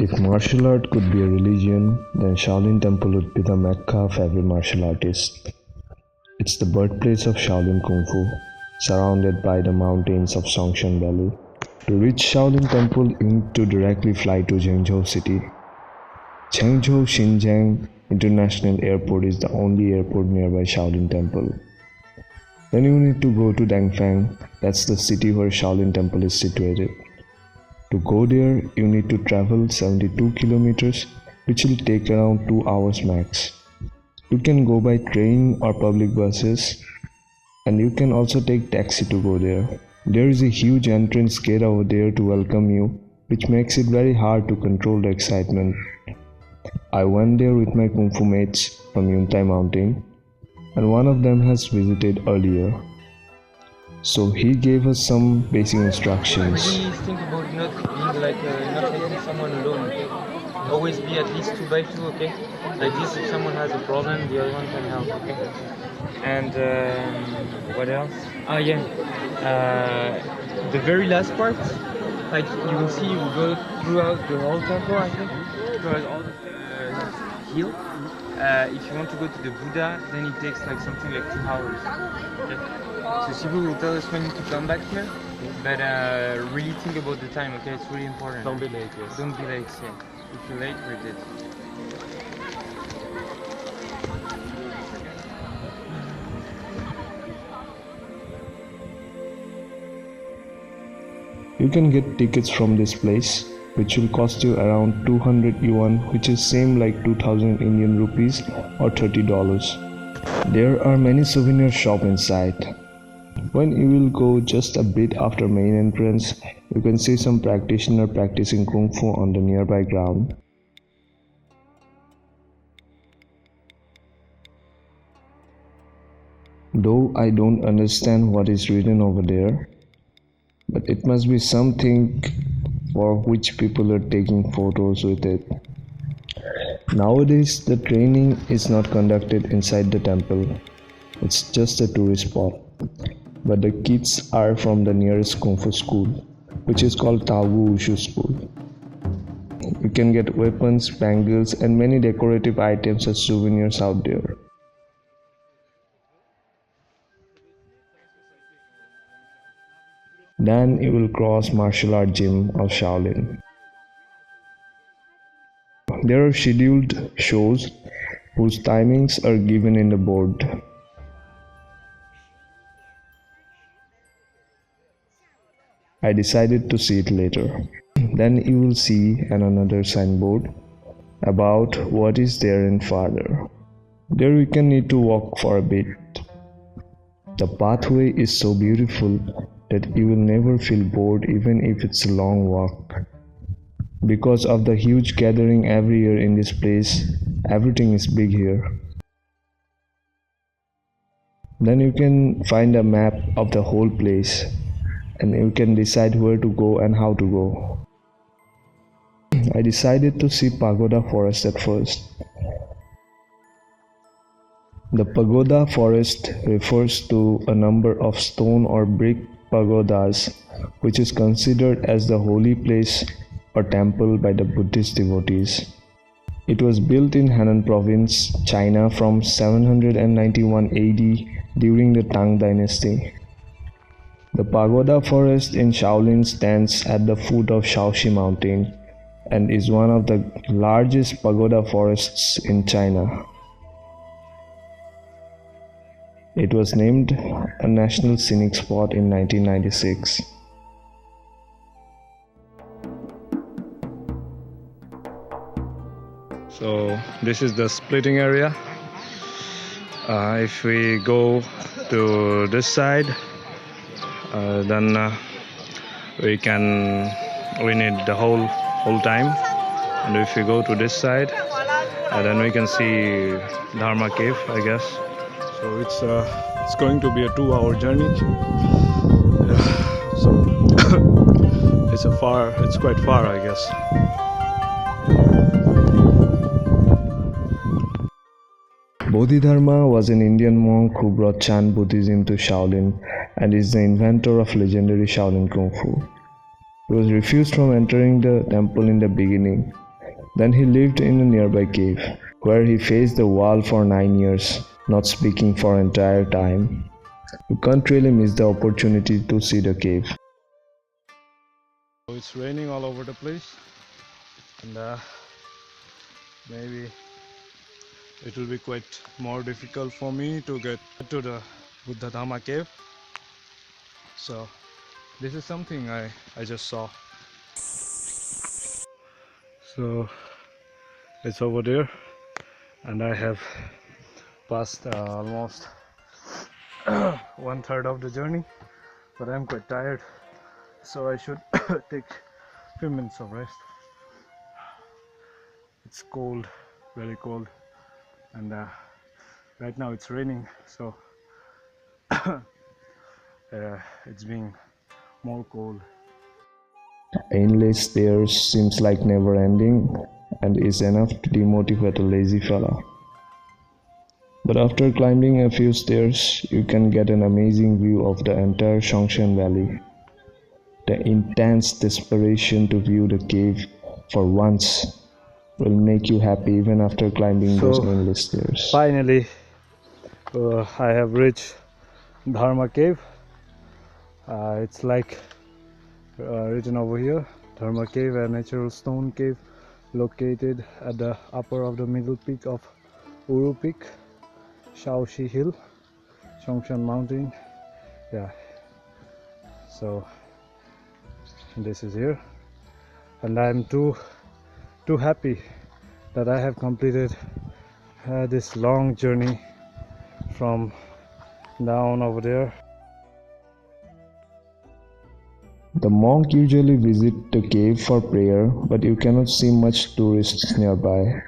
If martial art could be a religion, then Shaolin Temple would be the Mecca of every martial artist. It's the birthplace of Shaolin Kung Fu, surrounded by the mountains of Songshan Valley. To reach Shaolin Temple, you need to directly fly to Zhengzhou city. Zhengzhou Xinjiang International Airport is the only airport nearby Shaolin Temple. Then you need to go to Dangfang, that's the city where Shaolin Temple is situated. To go there, you need to travel 72 kilometers, which will take around 2 hours max. You can go by train or public buses, and you can also take taxi to go there. There is a huge entrance gate over there to welcome you, which makes it very hard to control the excitement. I went there with my Kung Fu mates from Yuntai Mountain, and one of them has visited earlier. So he gave us some basic instructions. Really think about not letting someone alone. Okay? Always be at least 2 by 2. Okay, like this. If someone has a problem, the other one can help. Okay. And what else? Oh yeah. The very last part, like you will see, you will go throughout the whole temple. I think throughout all the hill. If you want to go to the Buddha, then it takes like something like 2 hours. Okay? So Sibu will tell us when to come back here, but really think about the time, okay? It's really important. Don't be late, yes. Don't be late, yeah. If you're late, we're dead. You can get tickets from this place, which will cost you around 200 yuan, which is same like 2000 Indian rupees or $30. There are many souvenir shops inside. When you will go just a bit after main entrance, you can see some practitioner practicing Kung Fu on the nearby ground. Though I don't understand what is written over there, but it must be something for which people are taking photos with it. Nowadays, the training is not conducted inside the temple. It's just a tourist spot. But the kids are from the nearest Kung Fu school, which is called Taowu Wushu School. You can get weapons, bangles, and many decorative items as souvenirs out there. Then you will cross martial art gym of Shaolin. There are scheduled shows whose timings are given in the board. I decided to see it later. Then you will see another signboard about what is there and farther. There you can need to walk for a bit. The pathway is so beautiful that you will never feel bored even if it's a long walk. Because of the huge gathering every year in this place, everything is big here. Then you can find a map of the whole place, and you can decide where to go and how to go. I decided to see Pagoda Forest at first. The Pagoda Forest refers to a number of stone or brick pagodas, which is considered as the holy place or temple by the Buddhist devotees. It was built in Henan province, China from 791 AD during the Tang dynasty. The Pagoda Forest in Shaolin stands at the foot of Shaoxi Mountain and is one of the largest pagoda forests in China. It was named a National Scenic Spot in 1996. So this is the splitting area. If we go to this side, then we need the whole time. And if we go to this side, then we can see Dharma Cave, I guess. So it's going to be a 2-hour journey. So it's quite far, I guess. Bodhidharma was an Indian monk who brought Chan Buddhism to Shaolin and is the inventor of legendary Shaolin Kung Fu. He was refused from entering the temple in the beginning, Then he lived in a nearby cave, where he faced the wall for 9 years, not speaking for entire time. You can't really miss the opportunity to see the cave. So it's raining all over the place, and maybe it will be quite more difficult for me to get to the Buddha Dhamma cave. So this is something I just saw. So it's over there, and I have passed almost 1/3 of the journey, but I'm quite tired, so I should take a few minutes of rest. It's cold, very cold, and right now it's raining, so it's being more cold. Endless stairs seems like never ending and is enough to demotivate a lazy fella. But after climbing a few stairs, you can get an amazing view of the entire Songshan Valley. The intense desperation to view the cave for once will make you happy even after climbing those endless stairs. Finally, I have reached Dharma cave. It's like written over here, Dharma cave, a natural stone cave located at the upper of the middle peak of Uru Peak, Shaoxi Hill, Songshan Mountain. Yeah, so this is here, and I'm too happy that I have completed this long journey from down over there. The monk usually visit the cave for prayer, but you cannot see much tourists nearby.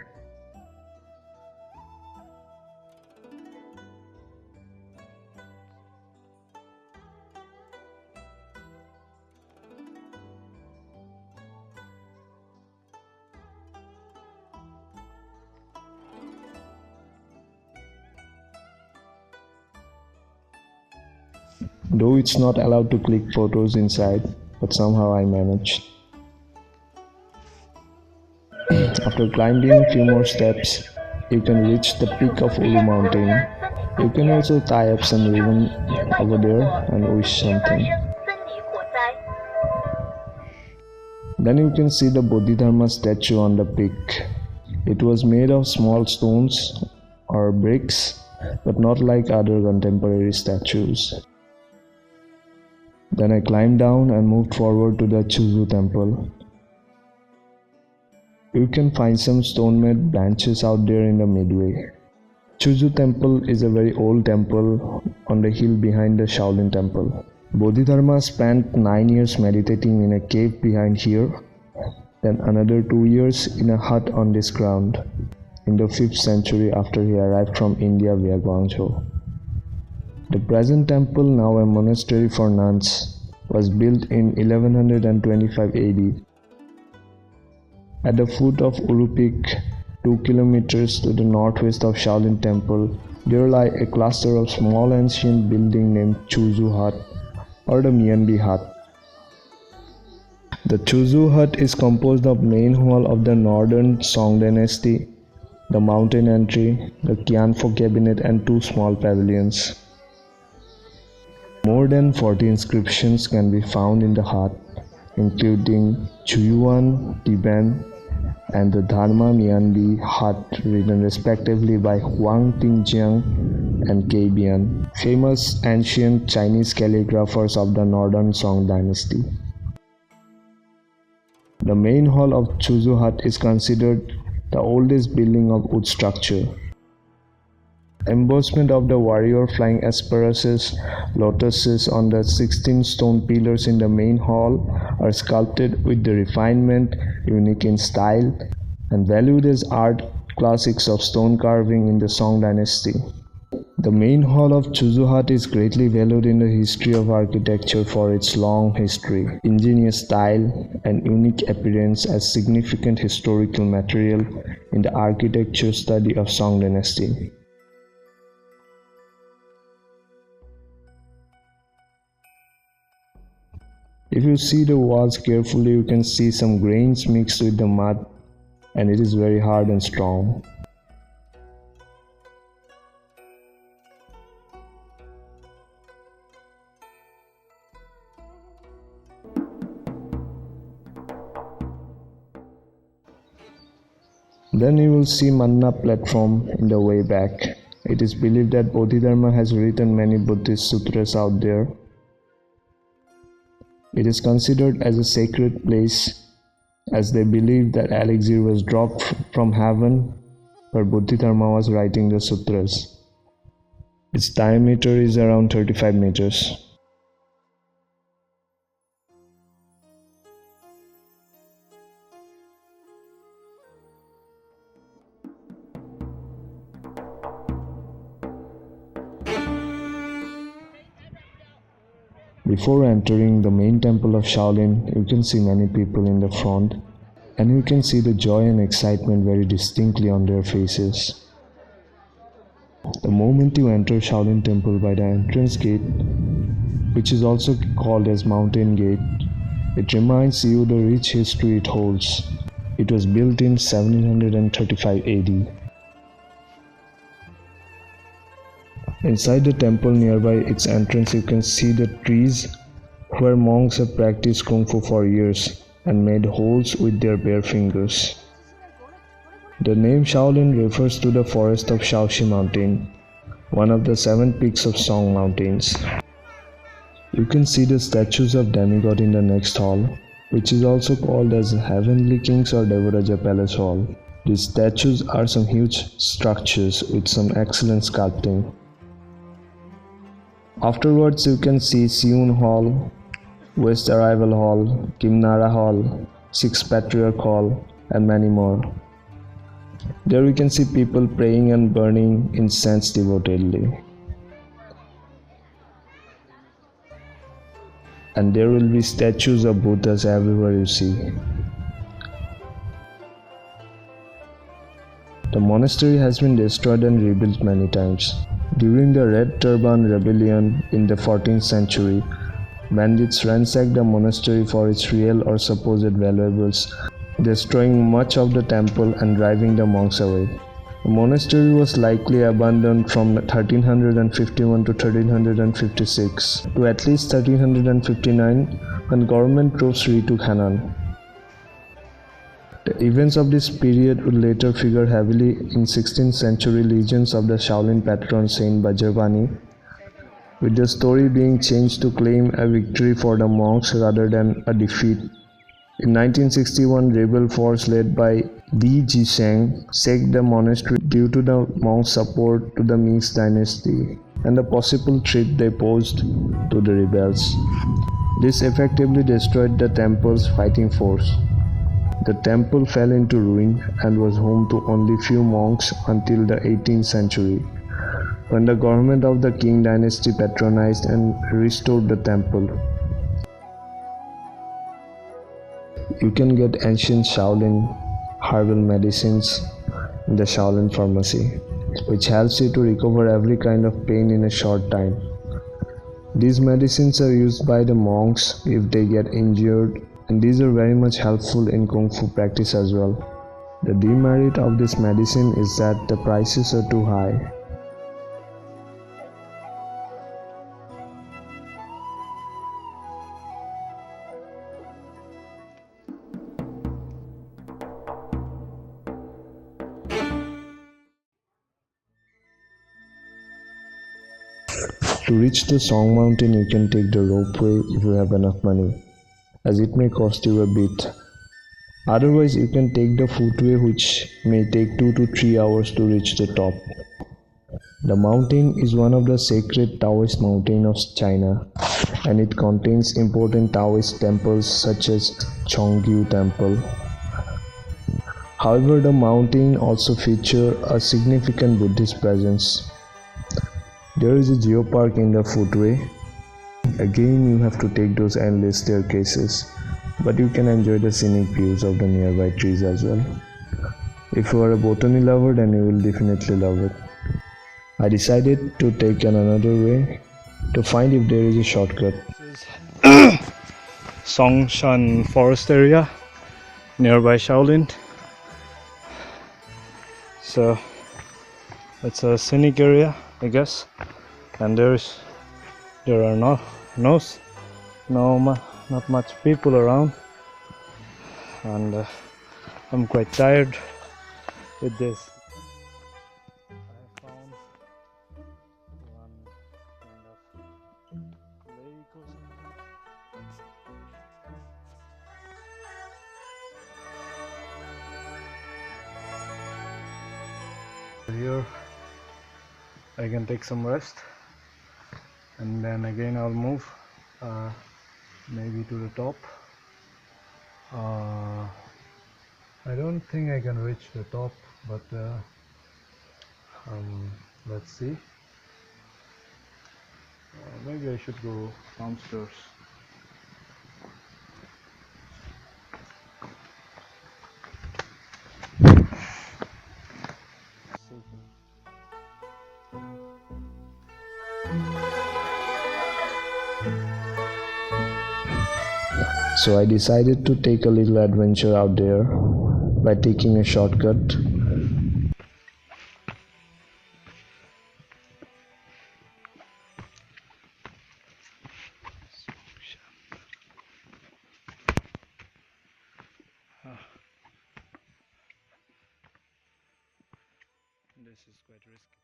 Though it's not allowed to click photos inside, but somehow I managed. After climbing a few more steps, you can reach the peak of Ulu Mountain. You can also tie up some ribbon over there and wish something. Then you can see the Bodhidharma statue on the peak. It was made of small stones or bricks, but not like other contemporary statues. Then I climbed down and moved forward to the Chuzu Temple. You can find some stone-made branches out there in the midway. Chuzu Temple is a very old temple on the hill behind the Shaolin Temple. Bodhidharma spent 9 years meditating in a cave behind here, then another 2 years in a hut on this ground, in the 5th century after he arrived from India via Guangzhou. The present temple, now a monastery for nuns, was built in 1125 AD. At the foot of Ulu Peak, 2 kilometers to the northwest of Shaolin Temple, there lie a cluster of small ancient buildings named Chuzu Hut or the Mianbi Hut. The Chuzu Hut is composed of main hall of the Northern Song Dynasty, the mountain entry, the Qianfo cabinet and 2 small pavilions. More than 40 inscriptions can be found in the hut, including Chuyuan, Tibetan, and the Dharma Mianbi Hut, written respectively by Huang Tingjiang and Keibian, famous ancient Chinese calligraphers of the Northern Song Dynasty. The main hall of Chuzu Hut is considered the oldest building of wood structure. Embossment of the warrior flying asparagus lotuses on the 16 stone pillars in the main hall are sculpted with the refinement unique in style and valued as art classics of stone carving in the Song Dynasty. The main hall of Chuzu Hut is greatly valued in the history of architecture for its long history, ingenious style, and unique appearance as significant historical material in the architecture study of Song Dynasty. If you see the walls carefully, you can see some grains mixed with the mud. and it is very hard and strong. Then you will see Manna platform in the way back. It is believed that Bodhidharma has written many Buddhist sutras out there. It is considered as a sacred place as they believe that elixir was dropped from heaven where Bodhidharma was writing the sutras. Its diameter is around 35 meters. Before entering the main temple of Shaolin, you can see many people in the front, and you can see the joy and excitement very distinctly on their faces. The moment you enter Shaolin Temple by the entrance gate, which is also called as Mountain Gate, it reminds you the rich history it holds. It was built in 1735 AD. Inside the temple nearby its entrance you can see the trees where monks have practiced Kung Fu for years and made holes with their bare fingers. The name Shaolin refers to the forest of Shaoxi Mountain, one of the 7 peaks of Song Mountains. You can see the statues of demigod in the next hall, which is also called as Heavenly Kings or Devaraja Palace Hall. These statues are some huge structures with some excellent sculpting. Afterwards you can see Seun Hall, West Arrival Hall, Kimnara Hall, Sixth Patriarch Hall, and many more. There we can see people praying and burning incense devotedly. And there will be statues of Buddhas everywhere you see. The monastery has been destroyed and rebuilt many times. During the Red Turban Rebellion in the 14th century, bandits ransacked the monastery for its real or supposed valuables, destroying much of the temple and driving the monks away. The monastery was likely abandoned from 1351 to 1356 to at least 1359 when government troops retook Henan. The events of this period would later figure heavily in 16th century legends of the Shaolin patron Saint Bajrabani, with the story being changed to claim a victory for the monks rather than a defeat. In 1961, rebel force led by Li Jisheng sacked the monastery due to the monks' support to the Ming dynasty and the possible threat they posed to the rebels. This effectively destroyed the temple's fighting force. The temple fell into ruin and was home to only few monks until the 18th century, when the government of the Qing dynasty patronized and restored the temple. You can get ancient Shaolin herbal medicines in the Shaolin pharmacy, which helps you to recover every kind of pain in a short time. These medicines are used by the monks if they get injured, and these are very much helpful in Kung Fu practice as well. The demerit of this medicine is that the prices are too high. To reach the Song Mountain, you can take the ropeway if you have enough money, as it may cost you a bit. Otherwise, you can take the footway, which may take 2 to 3 hours to reach the top. The mountain is one of the sacred Taoist mountains of China, and it contains important Taoist temples such as Chonggyu Temple. However, the mountain also features a significant Buddhist presence. There is a geopark in the footway. Again, you have to take those endless staircases, but you can enjoy the scenic views of the nearby trees as well. If you are a botany lover, then you will definitely love it. I decided to take another way to find if there is a shortcut. Songshan forest area nearby Shaolin. So it's a scenic area, I guess, and there are not much people around, and I'm quite tired with this. I found one kind of lake or something. Here I can take some rest, and then again I'll move maybe to the top. I don't think I can reach the top, but let's see. Maybe I should go downstairs. So I decided to take a little adventure out there by taking a shortcut. This is quite risky.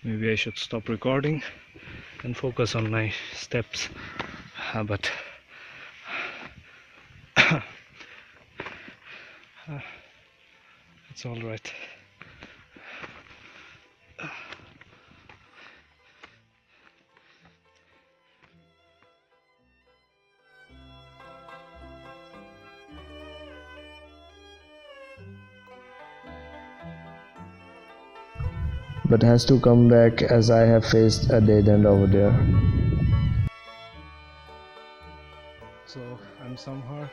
Maybe I should stop recording and focus on my steps, but it's all right. But has to come back as I have faced a dead end over there. So I'm somewhere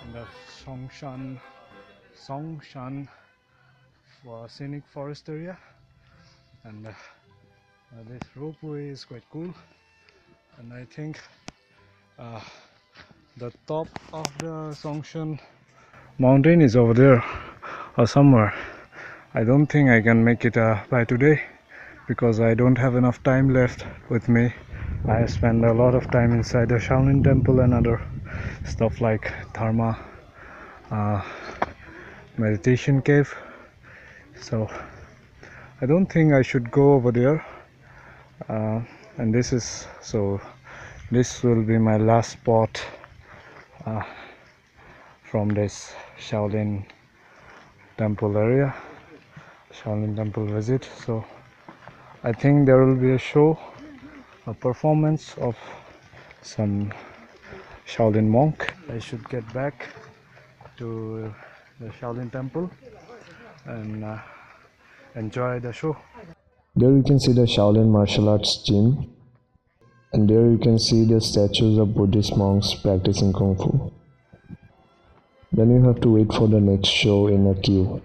in the Songshan scenic forest area, and this ropeway is quite cool, and I think the top of the Songshan mountain is over there or somewhere. I don't think I can make it by today, because I don't have enough time left with me. I spend a lot of time inside the Shaolin Temple and other stuff like Dharma meditation cave, so I don't think I should go over there. And this will be my last spot from this Shaolin Temple area, Shaolin Temple visit. So I think there will be a performance of some Shaolin monk. I should get back to the Shaolin Temple and enjoy the show. There you can see the Shaolin martial arts gym, and there you can see the statues of Buddhist monks practicing Kung Fu. Then you have to wait for the next show in a queue.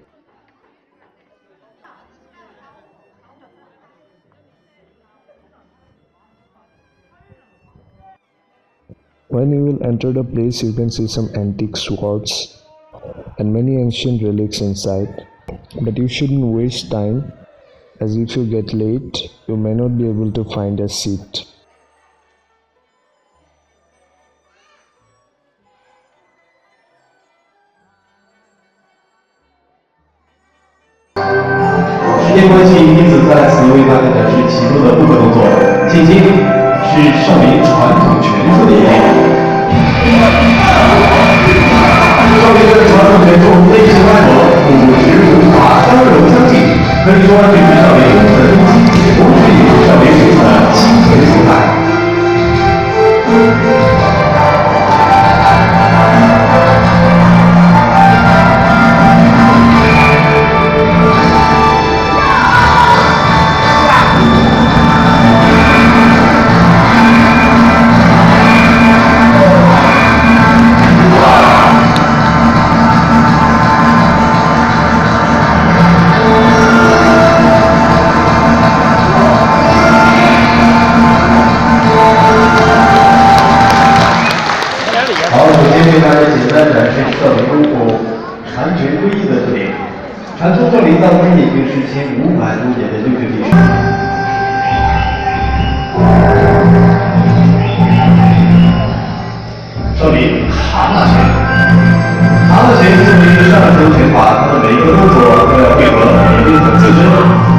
When you will enter the place, you can see some antique swords and many ancient relics inside. But you shouldn't waste time, as if you get late, you may not be able to find a seat.时间关系，因此在此为大家展示其中的部分动作。进行是少林传统拳术的演练。少林的传统拳术内形外柔，武直无法相柔相济，可以说这是少林曾经解剖之地少林水的精髓所在。先给大家简单展示少林功夫禅拳归一的特点。禅宗的领导归已经是1500多年的悠久历史。少林蛤蟆拳，蛤蟆拳作为上乘拳法，它的每一个动作都要配合演练者自身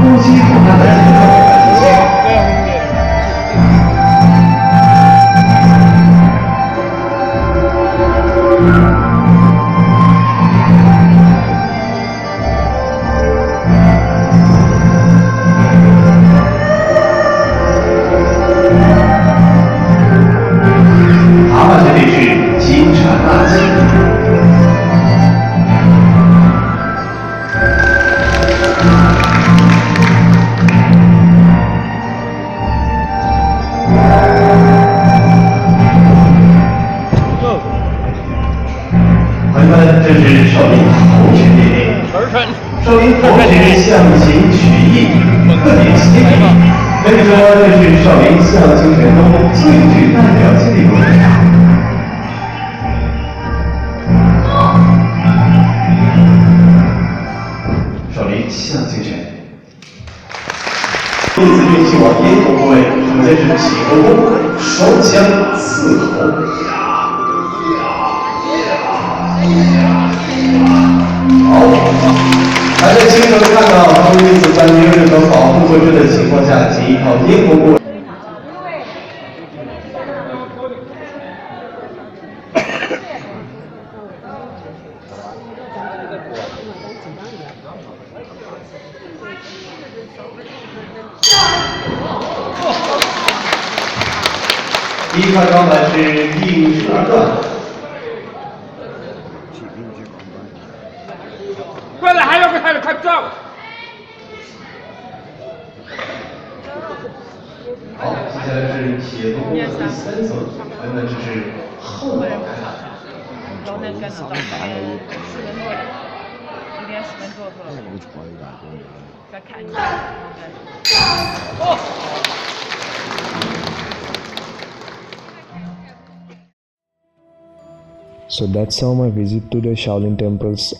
呼吸和它的节奏来进行。蛤蟆拳里是金蝉纳气。朋友们，这是少林头拳练练。少林头拳象形取义，特点鲜明。可以说，这是少林象形拳中最具代表性的一种拳法。少林象形拳，第一次运气往咽喉部位，首先是起头功，双枪刺喉。好，还在清楚地看到中弟子在没有任何保护措施的情况下，仅依靠咽喉部位。第一块招牌是应势而断。快点，还要不快点，快照！好，接下来是铁头功的第3层，朋友们，这是后脑开。都能跟得到，10分多了，1点10分多了。再看一下。So that's how my visit to the Shaolin temples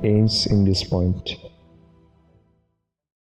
ends in this point.